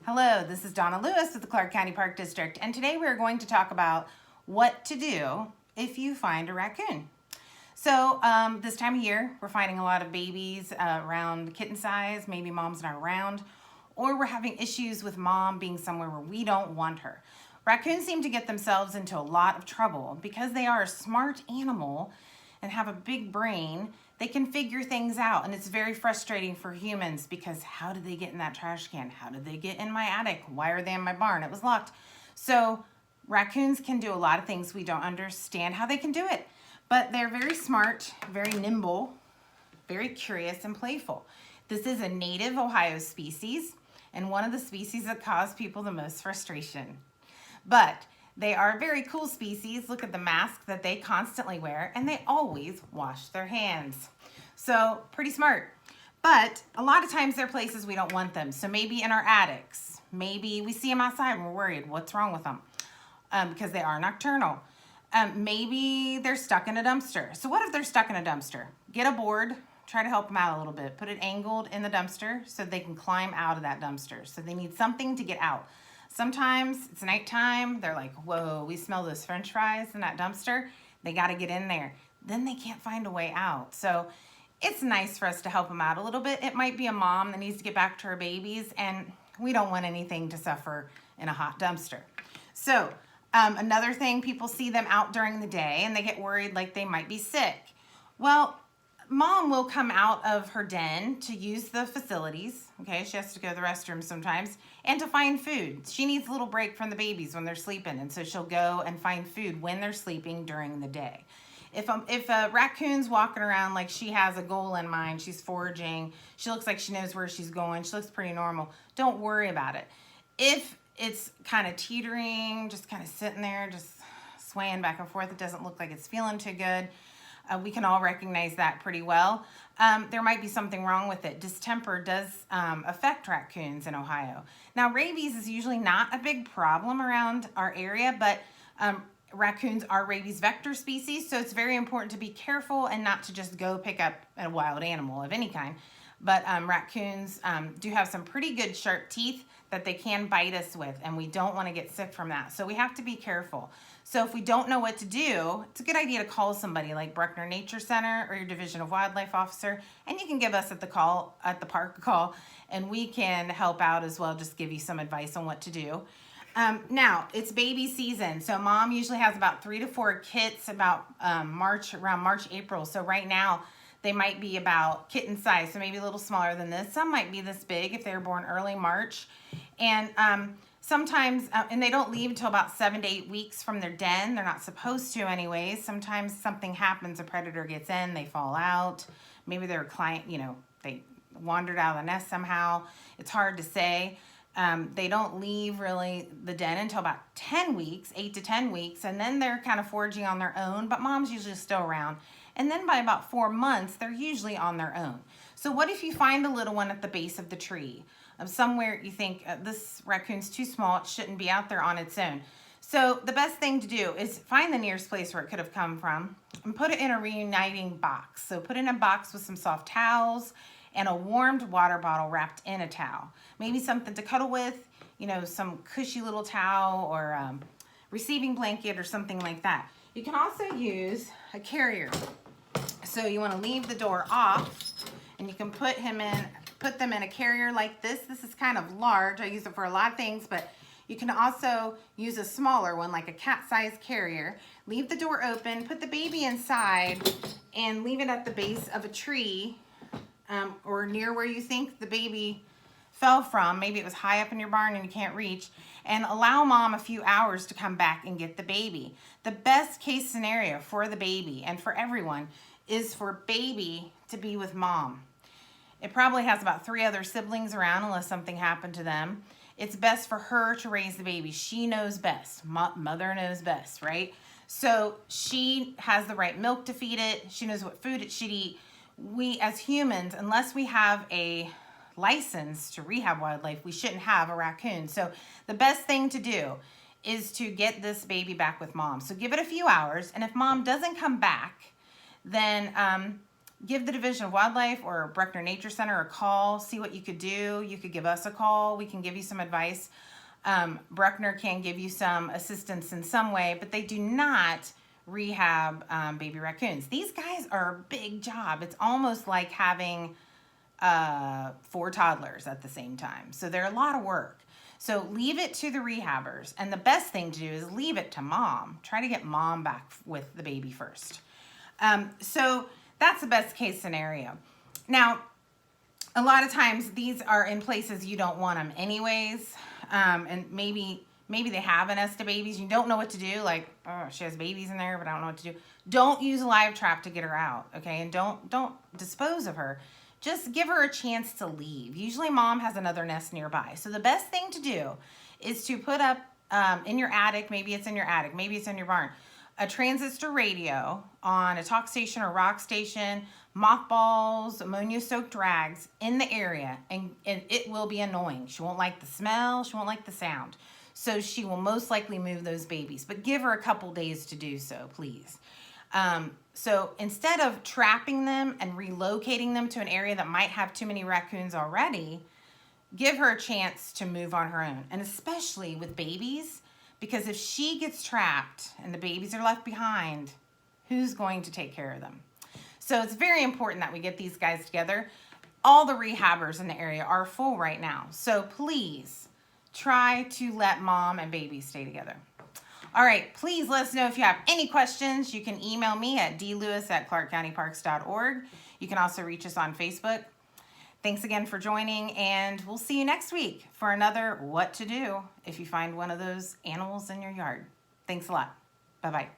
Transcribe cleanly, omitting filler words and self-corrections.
Hello, this is Donna Lewis with the Clark County Park District, and today we're going to talk about what to do if you find a raccoon. So this time of year, we're finding a lot of babies around kitten size, maybe mom's not around, or we're having issues with mom being somewhere where we don't want her. Raccoons seem to get themselves into a lot of trouble because they are a smart animal and have a big brain. They can figure things out, and it's very frustrating for humans because how did they get in that trash can? How did they get in my attic? Why are they in my barn? It was locked. So raccoons can do a lot of things. We don't understand how they can do it, but they're very smart, very nimble, very curious and playful. This is a native Ohio species and one of the species that cause people the most frustration. But they are a very cool species. Look at the mask that they constantly wear, and they always wash their hands. So pretty smart. But a lot of times they're places we don't want them. So maybe in our attics, maybe we see them outside and we're worried, what's wrong with them? Because they are nocturnal. Maybe they're stuck in a dumpster. So what if they're stuck in a dumpster? Get a board, try to help them out a little bit. Put it angled in the dumpster so they can climb out of that dumpster. So they need something to get out. Sometimes it's nighttime, they're like, whoa, we smell those french fries in that dumpster. They got to get in there. Then they can't find a way out. So it's nice for us to help them out a little bit. It might be a mom that needs to get back to her babies, and we don't want anything to suffer in a hot dumpster. So another thing, people see them out during the day and they get worried like they might be sick. Well, mom will come out of her den to use the facilities. Okay, she has to go to the restroom sometimes, and to find food. She needs a little break from the babies when they're sleeping, and so she'll go and find food when they're sleeping during the day. If a raccoon's walking around like she has a goal in mind, she's foraging, she looks like she knows where she's going, she looks pretty normal, don't worry about it. If it's kind of teetering, just kind of sitting there, just swaying back and forth, it doesn't look like it's feeling too good. We can all recognize that pretty well. There might be something wrong with it. Distemper does affect raccoons in Ohio. Now, rabies is usually not a big problem around our area, but raccoons are rabies vector species, so it's very important to be careful and not to just go pick up a wild animal of any kind. But raccoons do have some pretty good sharp teeth that they can bite us with, and we don't want to get sick from that. So we have to be careful. So if we don't know what to do, it's a good idea to call somebody like Bruckner Nature Center or your Division of Wildlife officer, and you can give us at the park a call, and we can help out as well, just give you some advice on what to do. Now, it's baby season, so mom usually has about 3 to 4 kits about around March, April. So right now, they might be about kitten size, so maybe a little smaller than this. Some might be this big if they were born early March. And sometimes, and they don't leave until about 7 to 8 weeks from their den. They're not supposed to anyways. Sometimes something happens, a predator gets in, they fall out. Maybe their client, they wandered out of the nest somehow. It's hard to say. They don't leave really the den until about 10 weeks, 8 to 10 weeks, and then they're kind of foraging on their own, but mom's usually still around. And then by about 4 months, they're usually on their own. So what if you find a little one at the base of the tree? Somewhere you think, this raccoon's too small, it shouldn't be out there on its own. So the best thing to do is find the nearest place where it could have come from and put it in a reuniting box. So put it in a box with some soft towels and a warmed water bottle wrapped in a towel. Maybe something to cuddle with, some cushy little towel or receiving blanket or something like that. You can also use a carrier. So you want to leave the door off, and you can put them in a carrier like this. This is kind of large. I use it for a lot of things, but you can also use a smaller one, like a cat-sized carrier. Leave the door open, put the baby inside, and leave it at the base of a tree or near where you think the baby fell from. Maybe it was high up in your barn and you can't reach, and allow mom a few hours to come back and get the baby. The best case scenario for the baby and for everyone is for baby to be with mom. It probably has about 3 other siblings around unless something happened to them. It's best for her to raise the baby. She knows best. Mother knows best, right? So she has the right milk to feed it. She knows what food it should eat. We as humans, unless we have a license to rehab wildlife, we shouldn't have a raccoon. So the best thing to do is to get this baby back with mom. So give it a few hours, and if mom doesn't come back, then give the Division of Wildlife or Bruckner Nature Center a call, see what you could do. You could give us a call. We can give you some advice. Bruckner can give you some assistance in some way, but they do not rehab baby raccoons. These guys are a big job. It's almost like having 4 toddlers at the same time. So they're a lot of work. So leave it to the rehabbers. And the best thing to do is leave it to mom. Try to get mom back with the baby first. So that's the best case scenario. Now, a lot of times these are in places you don't want them anyways. And maybe they have a nest of babies. You don't know what to do. Like, oh, she has babies in there, but I don't know what to do. Don't use a live trap to get her out, okay? And don't dispose of her. Just give her a chance to leave. Usually mom has another nest nearby. So the best thing to do is to put up in your attic, maybe it's in your attic, maybe it's in your barn, a transistor radio on a talk station or rock station, mothballs, ammonia-soaked rags in the area, and it will be annoying. She won't like the smell, she won't like the sound. So she will most likely move those babies, but give her a couple days to do so, please. So instead of trapping them and relocating them to an area that might have too many raccoons already, give her a chance to move on her own. And especially with babies, because if she gets trapped and the babies are left behind, who's going to take care of them? So it's very important that we get these guys together. All the rehabbers in the area are full right now. So please try to let mom and baby stay together. All right, please let us know if you have any questions. You can email me at dlewis@clarkcountyparks.org. You can also reach us on Facebook. Thanks again for joining, and we'll see you next week for another What to Do if you find one of those animals in your yard. Thanks a lot. Bye-bye.